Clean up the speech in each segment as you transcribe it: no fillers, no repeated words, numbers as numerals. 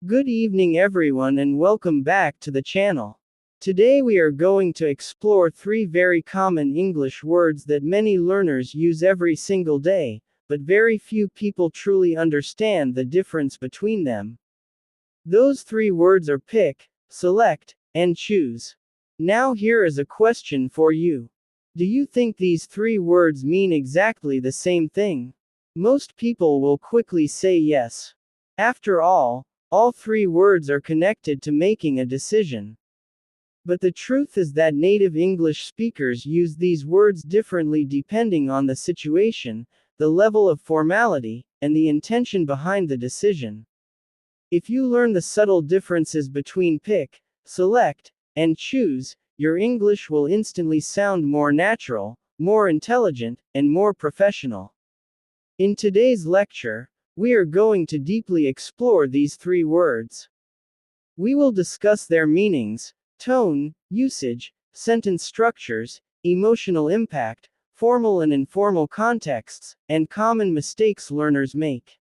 Good evening everyone and welcome back to the channel. Today we are going to explore three very common English words that many learners use every single day, but very few people truly understand the difference between them. Those three words are pick, select, and choose. Now here is a question for you. Do you think these three words mean exactly the same thing? Most people will quickly say yes. After all three words are connected to making a decision. But the truth is that native English speakers use these words differently depending on the situation, the level of formality, and the intention behind the decision. If you learn the subtle differences between pick, select, and choose, your English will instantly sound more natural, more intelligent, and more professional. In today's lecture, we are going to deeply explore these three words. We will discuss their meanings, tone, usage, sentence structures, emotional impact, formal and informal contexts, and common mistakes learners make.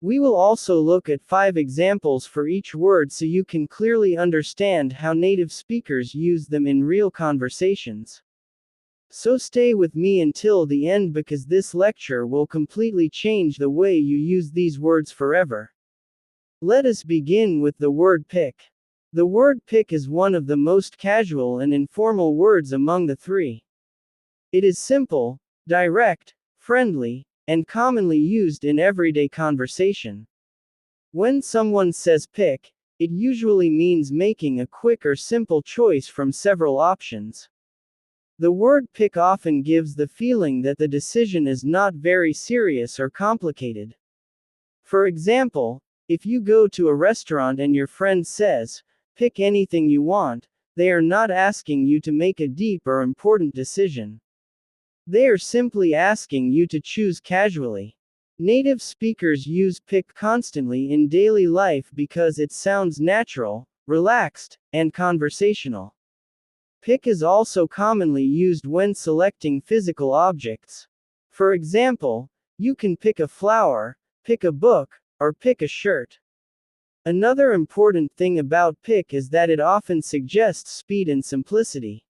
We will also look at 5 examples for each word so you can clearly understand how native speakers use them in real conversations. So stay with me until the end because this lecture will completely change the way you use these words forever. Let us begin with the word pick. The word pick is one of the most casual and informal words among the three. It is simple, direct, friendly, and commonly used in everyday conversation. When someone says pick, it usually means making a quick or simple choice from several options. The word pick often gives the feeling that the decision is not very serious or complicated. For example, if you go to a restaurant and your friend says, pick anything you want, they are not asking you to make a deep or important decision. They are simply asking you to choose casually. Native speakers use pick constantly in daily life because it sounds natural, relaxed, and conversational. Pick is also commonly used when selecting physical objects. For example, you can pick a flower, pick a book, or pick a shirt. Another important thing about pick is that it often suggests speed and simplicity.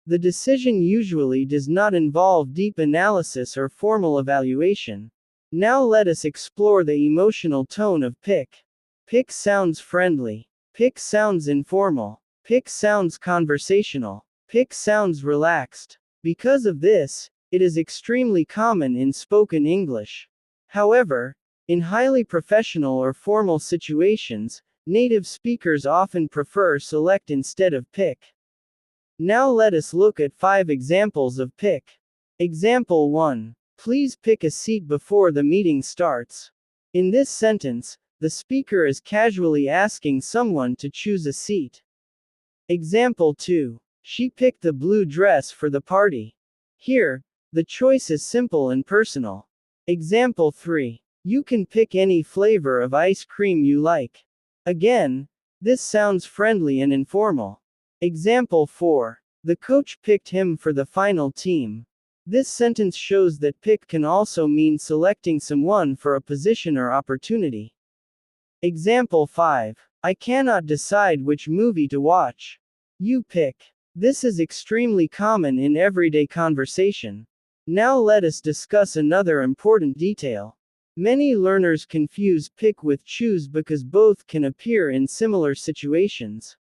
The decision usually does not involve deep analysis or formal evaluation. Now let us explore the emotional tone of pick. Pick sounds friendly. Pick sounds informal. Pick sounds conversational. Pick sounds relaxed. Because of this, it is extremely common in spoken English. However, in highly professional or formal situations, native speakers often prefer select instead of pick. Now let us look at 5 examples of pick. Example 1. Please pick a seat before the meeting starts. In this sentence, the speaker is casually asking someone to choose a seat. Example 2. She picked the blue dress for the party. Here, the choice is simple and personal. Example 3. You can pick any flavor of ice cream you like. Again, this sounds friendly and informal. Example 4. The coach picked him for the final team. This sentence shows that pick can also mean selecting someone for a position or opportunity. Example 5. I cannot decide which movie to watch. You pick. This is extremely common in everyday conversation. Now let us discuss another important detail. Many learners confuse pick with choose because both can appear in similar situations.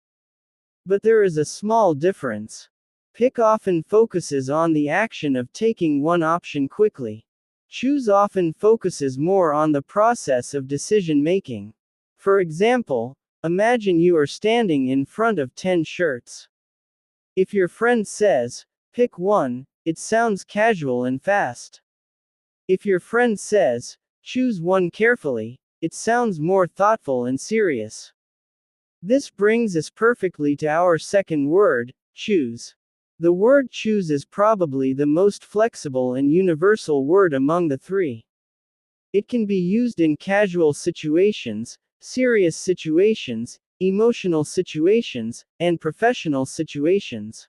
But there is a small difference. Pick often focuses on the action of taking one option quickly. Choose often focuses more on the process of decision making. For example, imagine you are standing in front of 10 shirts. If your friend says, pick one, it sounds casual and fast. If your friend says, choose one carefully, it sounds more thoughtful and serious. This brings us perfectly to our second word, choose. The word choose is probably the most flexible and universal word among the three. It can be used in casual situations, serious situations, emotional situations, and professional situations.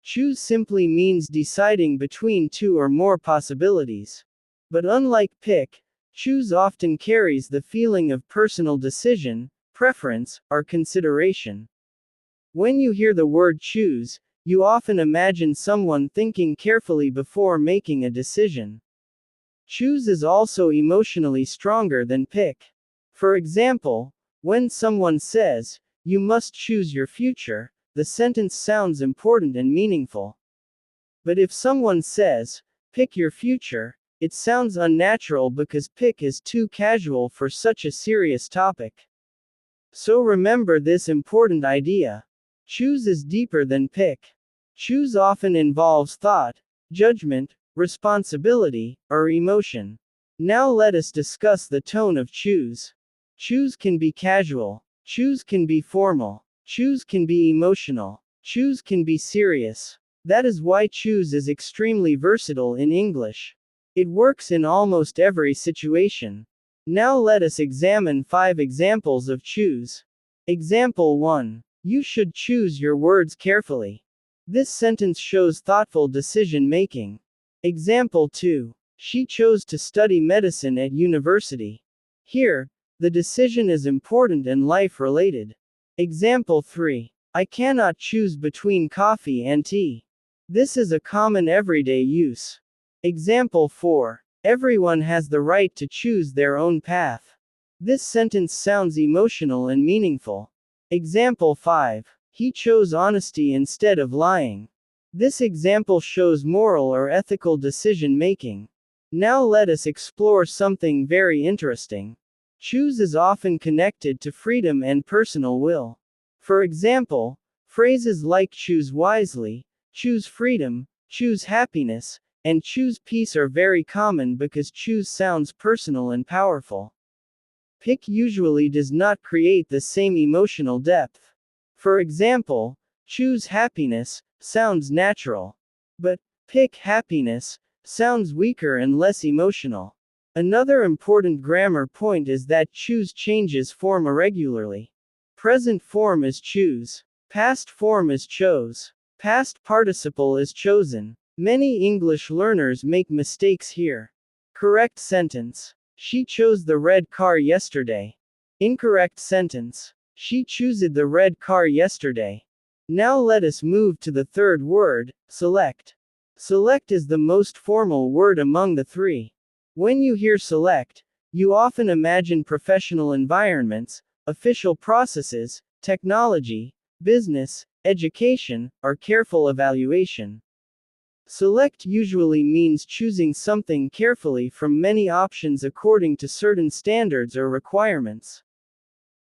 Choose simply means deciding between two or more possibilities. But unlike pick, Choose often carries the feeling of personal decision, preference, or consideration. When you hear the word choose, you often imagine someone thinking carefully before making a decision. Choose is also emotionally stronger than pick. For example, when someone says, "You must choose your future," the sentence sounds important and meaningful. But if someone says, "Pick your future," it sounds unnatural because pick is too casual for such a serious topic. So remember this important idea. Choose is deeper than pick. Choose often involves thought, judgment, responsibility, or emotion. Now let us discuss the tone of choose. Choose can be casual. Choose can be formal. Choose can be emotional. Choose can be serious. That is why choose is extremely versatile in English. It works in almost every situation. Now let us examine 5 examples of choose. Example 1. You should choose your words carefully. This sentence shows thoughtful decision making. Example 2. She chose to study medicine at university. Here, the decision is important and life related. Example 3. I cannot choose between coffee and tea. This is a common everyday use. Example 4. Everyone has the right to choose their own path. This sentence sounds emotional and meaningful. Example 5. He chose honesty instead of lying. This example shows moral or ethical decision making. Now let us explore something very interesting. Choose is often connected to freedom and personal will. For example, phrases like choose wisely, choose freedom, choose happiness, and choose peace are very common because choose sounds personal and powerful. Pick usually does not create the same emotional depth. For example, choose happiness sounds natural. But pick happiness sounds weaker and less emotional. Another important grammar point is that choose changes form irregularly. Present form is choose. Past form is chose. Past participle is chosen. Many English learners make mistakes here. Correct sentence. She chose the red car yesterday. Incorrect sentence. She choosed the red car yesterday. Now let us move to the third word, select. Select is the most formal word among the 3. When you hear select, you often imagine professional environments, official processes, technology, business, education, or careful evaluation. Select usually means choosing something carefully from many options according to certain standards or requirements.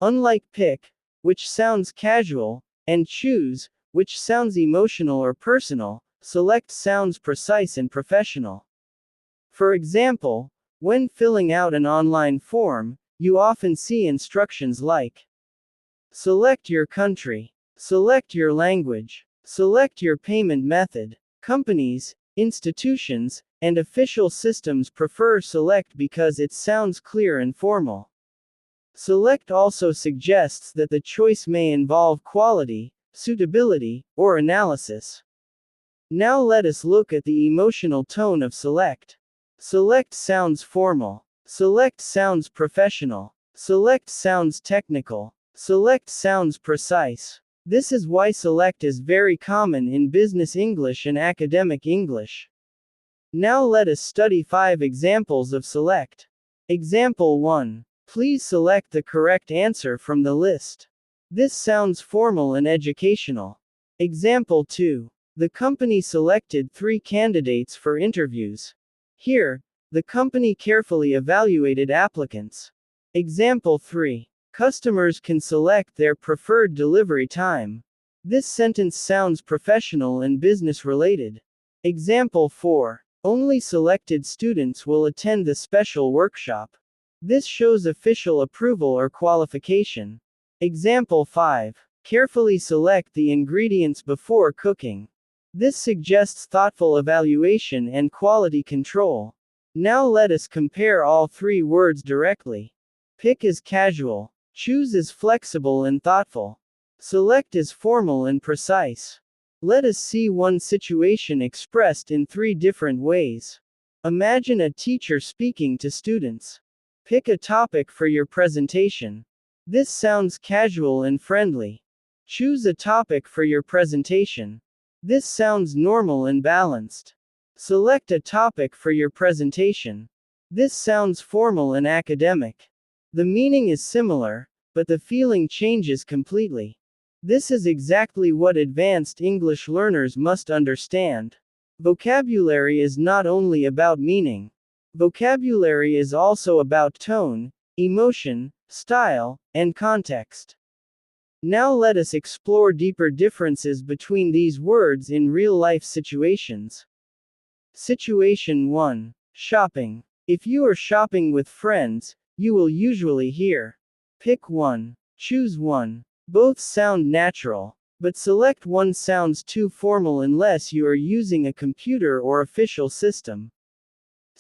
Unlike pick, which sounds casual, and choose, which sounds emotional or personal, select sounds precise and professional. For example, when filling out an online form, you often see instructions like select your country, select your language, select your payment method. Companies, institutions, and official systems prefer select because it sounds clear and formal. Select also suggests that the choice may involve quality, suitability, or analysis. Now let us look at the emotional tone of select. Select sounds formal. Select sounds professional. Select sounds technical. Select sounds precise. This is why select is very common in business English and academic English. Now let us study 5 examples of select. Example 1. Please select the correct answer from the list. This sounds formal and educational. Example 2. The company selected 3 candidates for interviews. Here, the company carefully evaluated applicants. Example 3. Customers can select their preferred delivery time. This sentence sounds professional and business related. Example 4. Only selected students will attend the special workshop. This shows official approval or qualification. Example 5. Carefully select the ingredients before cooking. This suggests thoughtful evaluation and quality control. Now let us compare all 3 words directly. Pick is casual. Choose is flexible and thoughtful. Select is formal and precise. Let us see one situation expressed in 3 different ways. Imagine a teacher speaking to students. Pick a topic for your presentation. This sounds casual and friendly. Choose a topic for your presentation. This sounds normal and balanced. Select a topic for your presentation. This sounds formal and academic. The meaning is similar, but the feeling changes completely. This is exactly what advanced English learners must understand. Vocabulary is not only about meaning. Vocabulary is also about tone, emotion, style, and context. Now let us explore deeper differences between these words in real-life situations. Situation 1. Shopping. If you are shopping with friends, you will usually hear, pick one, choose one. Both sound natural, but select one sounds too formal unless you are using a computer or official system.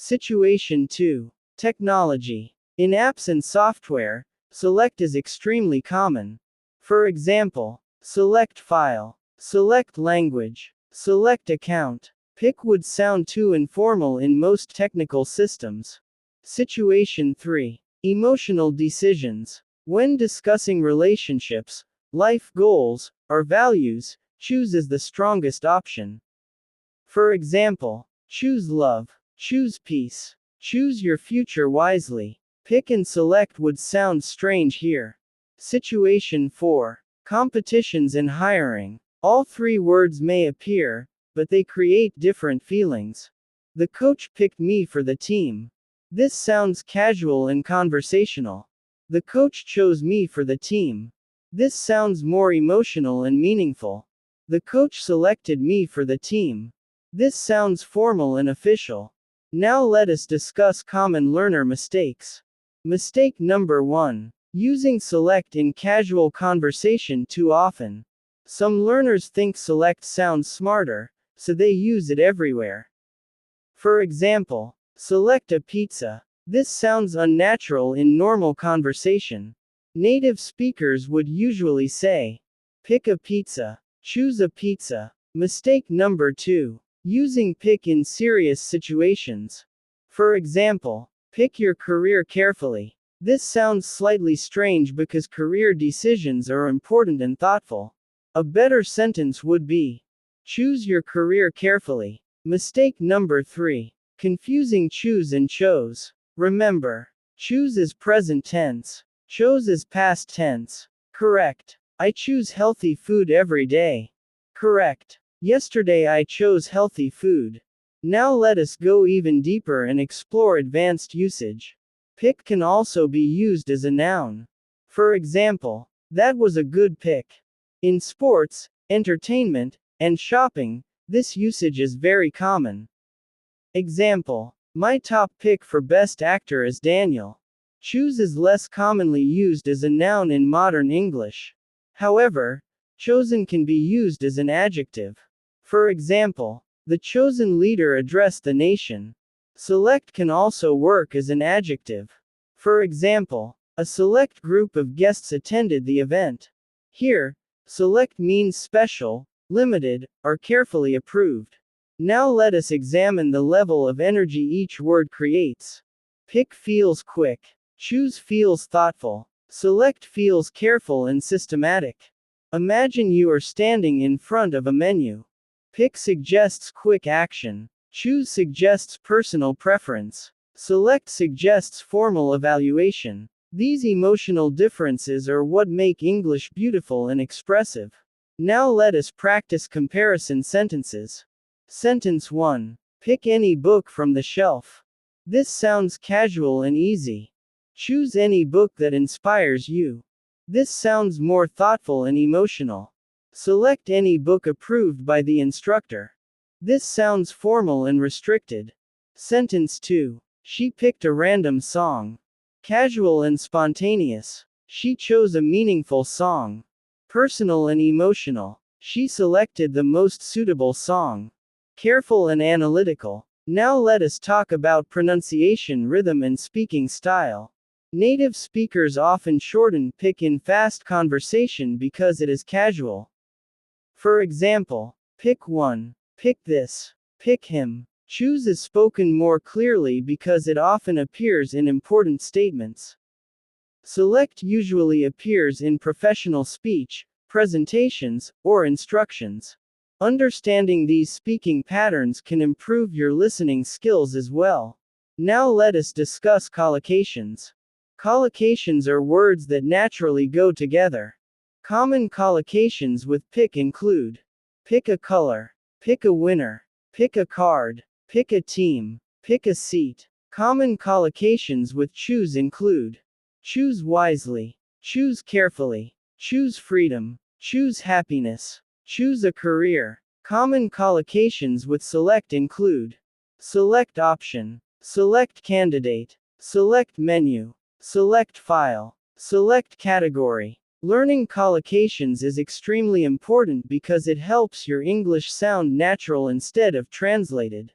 Situation 2. Technology. In apps and software, select is extremely common. For example, select file, select language, select account. Pick would sound too informal in most technical systems. Situation 3. Emotional decisions. When discussing relationships, life goals, or values, choose is the strongest option. For example, choose love, choose peace, choose your future wisely. Pick and select would sound strange here. Situation 4. Competitions in hiring. All three words may appear, but they create different feelings. The coach picked me for the team. This sounds casual and conversational. The coach chose me for the team. This sounds more emotional and meaningful. The coach selected me for the team. This sounds formal and official. Now let us discuss common learner mistakes. Mistake number 1. Using select in casual conversation too often. Some learners think select sounds smarter, so they use it everywhere. For example, select a pizza. This sounds unnatural in normal conversation. Native speakers would usually say, pick a pizza, choose a pizza. Mistake number 2. Using pick in serious situations. For example, pick your career carefully. This sounds slightly strange because career decisions are important and thoughtful. A better sentence would be, choose your career carefully. Mistake number 3. Confusing choose and chose. Remember, choose is present tense. Chose is past tense. Correct. I choose healthy food every day. Correct. Yesterday I chose healthy food. Now let us go even deeper and explore advanced usage. Pick can also be used as a noun. For example, that was a good pick. In sports, entertainment, and shopping, this usage is very common. Example, my top pick for best actor is Daniel. Choose is less commonly used as a noun in modern English. However, chosen can be used as an adjective. For example, the chosen leader addressed the nation. Select can also work as an adjective. For example, a select group of guests attended the event. Here, select means special, limited, or carefully approved. Now let us examine the level of energy each word creates. Pick feels quick. Choose feels thoughtful. Select feels careful and systematic. Imagine you are standing in front of a menu. Pick suggests quick action. Choose suggests personal preference. Select suggests formal evaluation. These emotional differences are what make English beautiful and expressive. Now let us practice comparison sentences. Sentence 1. Pick any book from the shelf. This sounds casual and easy. Choose any book that inspires you. This sounds more thoughtful and emotional. Select any book approved by the instructor. This sounds formal and restricted. Sentence 2. She picked a random song. Casual and spontaneous. She chose a meaningful song. Personal and emotional. She selected the most suitable song. Careful and analytical. Now let us talk about pronunciation, rhythm, and speaking style. Native speakers often shorten pick in fast conversation because it is casual. For example, pick one, pick this, pick him, Choose is spoken more clearly because it often appears in important statements. Select usually appears in professional speech, presentations, or instructions. Understanding these speaking patterns can improve your listening skills as well. Now let us discuss collocations. Collocations are words that naturally go together. Common collocations with pick include: pick a color, pick a winner, pick a card, pick a team, pick a seat. Common collocations with choose include: choose wisely, choose carefully, choose freedom, choose happiness, choose a career. Common collocations with select include: select option, select candidate, select menu, select file, select category. Learning collocations is extremely important because it helps your English sound natural instead of translated.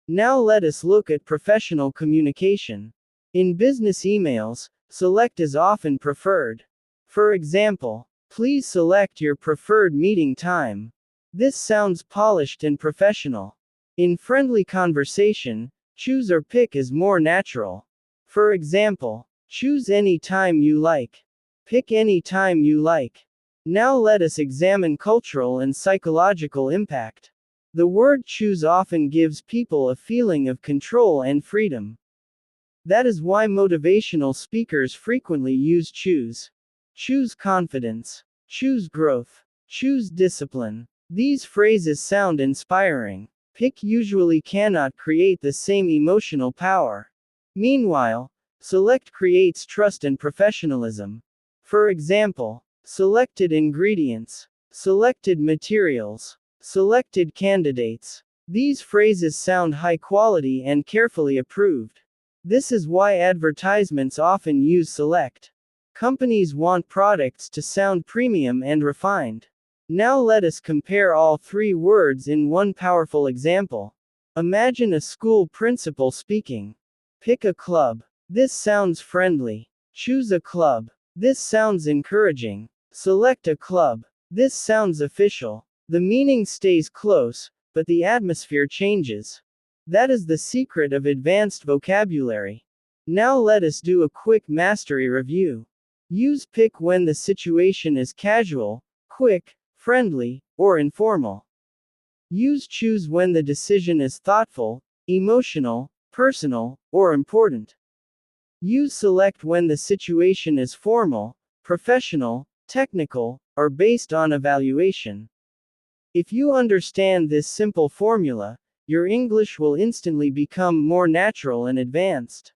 Now let us look at professional communication. In business emails, select is often preferred. For example, please select your preferred meeting time. This sounds polished and professional. In friendly conversation, choose or pick is more natural. For example, choose any time you like. Pick any time you like. Now let us examine cultural and psychological impact. The word choose often gives people a feeling of control and freedom. That is why motivational speakers frequently use choose. Choose confidence. Choose growth. Choose discipline. These phrases sound inspiring. Pick usually cannot create the same emotional power. Meanwhile, select creates trust and professionalism. For example, selected ingredients, selected materials, selected candidates. These phrases sound high quality and carefully approved. This is why advertisements often use select. Companies want products to sound premium and refined. Now let us compare all three words in one powerful example. Imagine a school principal speaking. Pick a club. This sounds friendly. Choose a club. This sounds encouraging. Select a club. This sounds official. The meaning stays close, but the atmosphere changes. That is the secret of advanced vocabulary. Now let us do a quick mastery review. Use pick when the situation is casual, quick, friendly, or informal. Use choose when the decision is thoughtful, emotional, personal, or important. Use select when the situation is formal, professional, technical, or based on evaluation. If you understand this simple formula, your English will instantly become more natural and advanced.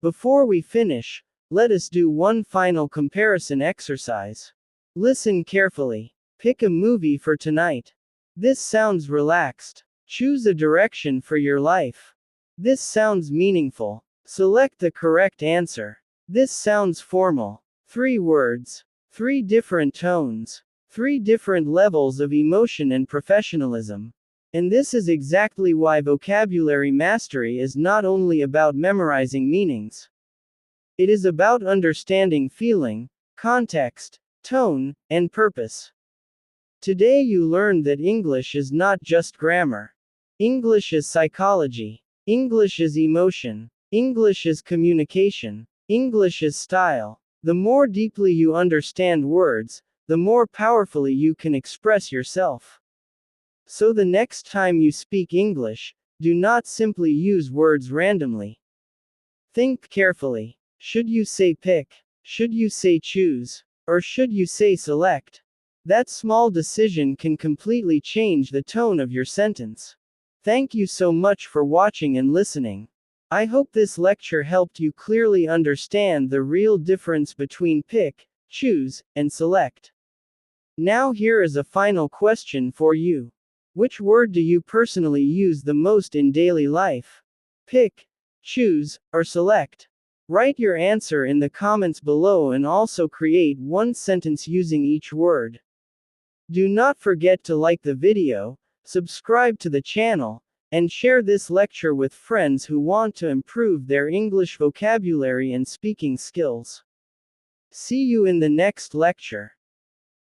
Before we finish, let us do one final comparison exercise. Listen carefully. Pick a movie for tonight. This sounds relaxed. Choose a direction for your life. This sounds meaningful. Select the correct answer. This sounds formal. 3 words. 3 different tones. 3 different levels of emotion and professionalism. And this is exactly why vocabulary mastery is not only about memorizing meanings. It is about understanding feeling, context, tone, and purpose. Today you learned that English is not just grammar. English is psychology. English is emotion. English is communication. English is style. The more deeply you understand words, the more powerfully you can express yourself. So the next time you speak English, do not simply use words randomly. Think carefully. Should you say pick? Should you say choose? Or should you say select? That small decision can completely change the tone of your sentence. Thank you so much for watching and listening. I hope this lecture helped you clearly understand the real difference between pick, choose, and select. Now here is a final question for you. Which word do you personally use the most in daily life? Pick, choose, or select? Write your answer in the comments below and also create one sentence using each word. Do not forget to like the video, subscribe to the channel, and share this lecture with friends who want to improve their English vocabulary and speaking skills. See you in the next lecture.